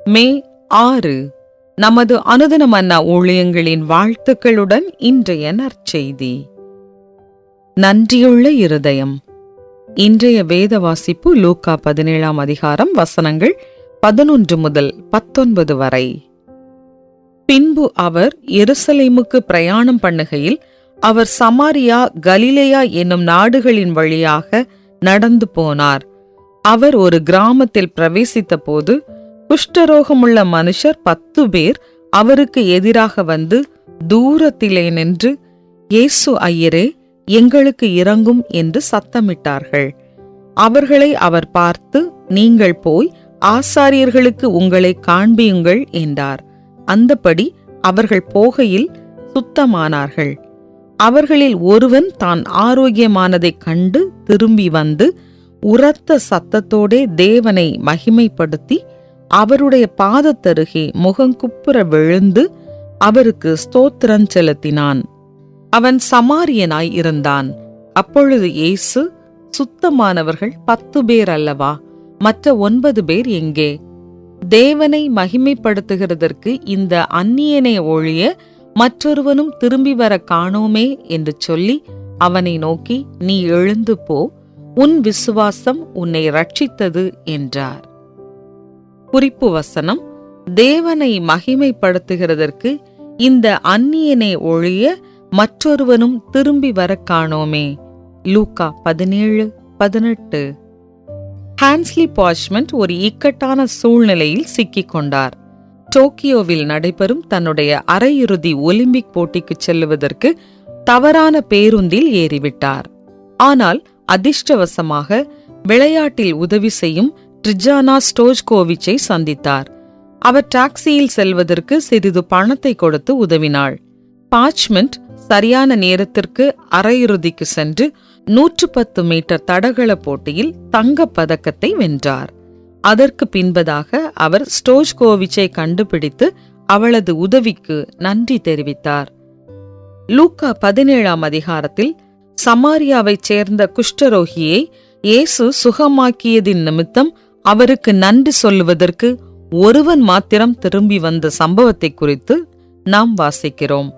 மே 6 நமது அனுதின மன்னா ஊழியங்களின் வாழ்த்துக்களுடன் இன்றைய நற்செய்தி. நன்றியுள்ள இருதயம். இன்றைய வேத வாசிப்பு லூக்கா 17ஆம் அதிகாரம் வசனங்கள் 11 முதல் 19 வரை. பின்பு அவர் எருசலேமுக்கு பிரயாணம் பண்ணுகையில் அவர் சமாரியா, கலிலேயா என்னும் நாடுகளின் வழியாக நடந்து போனார். அவர் ஒரு கிராமத்தில் பிரவேசித்த போது குஷ்டரோகமுள்ள மனுஷர் 10 பேர் அவருக்கு எதிராக வந்து தூரத்திலே நின்று, இயேசு ஐயரே, எங்களுக்கு இரங்கும் என்று சத்தமிட்டார்கள். அவர்களை அவர் பார்த்து, நீங்கள் போய் ஆசாரியர்களுக்கு உங்களை காண்பியுங்கள் என்றார். அந்தபடி அவர்கள் போகையில் சுத்தமானார்கள். அவர்களில் ஒருவன் தான் ஆரோக்கியமானதைக் கண்டு திரும்பி வந்து உரத்த சத்தத்தோடே தேவனை மகிமைப்படுத்தி அவருடைய பாதத்தருகே முகங்குப்புற விழுந்து அவருக்கு ஸ்தோத்திரம் செலுத்தினான். அவன் சமாரியனாய் இருந்தான். அப்பொழுது இயேசு, சுத்தமானவர்கள் 10 பேர் அல்லவா, மற்ற 9 பேர் எங்கே? தேவனை மகிமைப்படுத்துகிறதற்கு இந்த அந்நியனை ஒழிய மற்றொருவனும் திரும்பி வர காணோமே என்று சொல்லி அவனை நோக்கி, நீ எழுந்து போ, உன் விசுவாசம் உன்னை ரட்சித்தது என்றார். குறிப்பு வசனம்: தேவனை மகிமைப்படுத்துகிறதற்கு இந்த அந்நியனை ஒழிய மற்றொருவனும் திரும்பி வர காணோமே. லூக்கா 17:18. ஹான்ஸ்லி பார்ச்மென்ட் ஒரு இக்கட்டான சூழ்நிலையில் சிக்கிக் கொண்டார். டோக்கியோவில் நடைபெறும் தன்னுடைய அரையிறுதி ஒலிம்பிக் போட்டிக்கு செல்லுவதற்கு தவறான பேருந்தில் ஏறிவிட்டார். ஆனால் அதிர்ஷ்டவசமாக விளையாட்டில் உதவி செய்யும் ட்ரிஜானா ஸ்டோஜ்கோவிச்சை சந்தித்தார். அவர் டாக்ஸியில் செல்வதற்கு சிறிது பணத்தை கொடுத்து உதவினாள். பார்ச்மென்ட் சரியான நேரத்திற்கு அரையிறுதிக்கு சென்று 110 மீட்டர் தடகள போட்டியில் தங்கப் பதக்கத்தை வென்றார். அதற்கு பின்பதாக அவர் ஸ்டோஜ்கோவிச்சை கண்டுபிடித்து அவளது உதவிக்கு நன்றி தெரிவித்தார். லூக்கா 17ஆம் அதிகாரத்தில் சமாரியாவைச் சேர்ந்த குஷ்டரோகியை இயேசு சுகமாக்கியதின் நிமித்தம் அவருக்கு நன்றி சொல்லுவதற்கு ஒருவன் மாத்திரம் திரும்பி வந்த சம்பவத்தை குறித்து நாம் வாசிக்கிறோம்.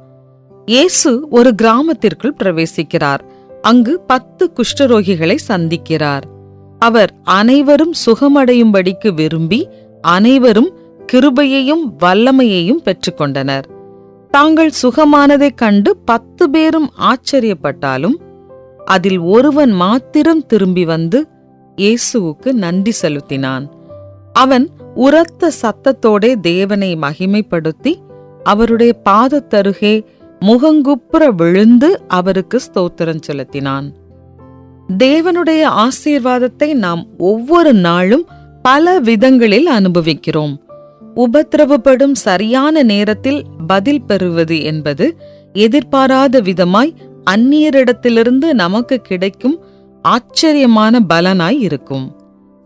இயேசு ஒரு கிராமத்திற்குள் பிரவேசிக்கிறார். அங்கு 10 குஷ்டரோகிகளை சந்திக்கிறார். அவர் அனைவரும் சுகமடையும்படிக்கு விரும்பி அனைவரும் கிருபையையும் வல்லமையையும் பெற்றுக்கொண்டனர். தாங்கள் சுகமானதைக் கண்டு 10 பேரும் ஆச்சரியப்பட்டாலும் அதில் ஒருவன் மாத்திரம் திரும்பி வந்து இயேசுவுக்கு நன்றி செலுத்தினான். அவன் உரத்த சத்தத்தோடே தேவனை மகிமைப்படுத்தி அவருடைய பாதத்தருகே முகங்குப்புற விழுந்து அவருக்கு ஸ்தோத்திரம் செலுத்தினான். தேவனுடைய ஆசீர்வாதத்தை நாம் ஒவ்வொரு நாளும் பல விதங்களில் அனுபவிக்கிறோம். உபத்திரவப்படும் சரியான நேரத்தில் பதில் பெறுவது என்பது எதிர்பாராத விதமாய் அந்நியரிடத்திலிருந்து நமக்கு கிடைக்கும் ஆச்சரியமான பலனாய் இருக்கும்.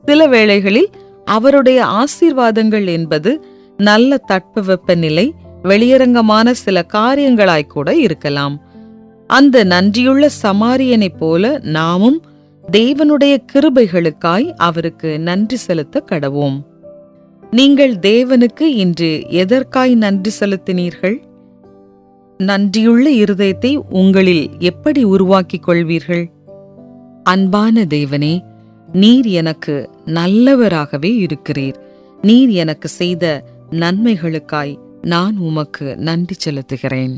சில வேளைகளில் அவருடைய ஆசீர்வாதங்கள் என்பது நல்ல தட்பவெப்பநிலை, வெளியரங்கமான சில காரியங்களாய்க்கூட இருக்கலாம். அந்த நன்றியுள்ள சமாரியனைப் போல நாமும் தேவனுடைய கிருபைகளுக்காய் அவருக்கு நன்றி செலுத்த கடவோம். நீங்கள் தேவனுக்கு இன்று எதற்காய் நன்றி செலுத்தினீர்கள்? நன்றியுள்ள இருதயத்தை உங்களில் எப்படி உருவாக்கிக் கொள்வீர்கள்? அன்பான தேவனே, நீர் எனக்கு நல்லவராகவே இருக்கிறீர். நீர் எனக்கு செய்த நன்மைகளுக்காய் நான் உமக்கு நன்றி செலுத்துகிறேன்.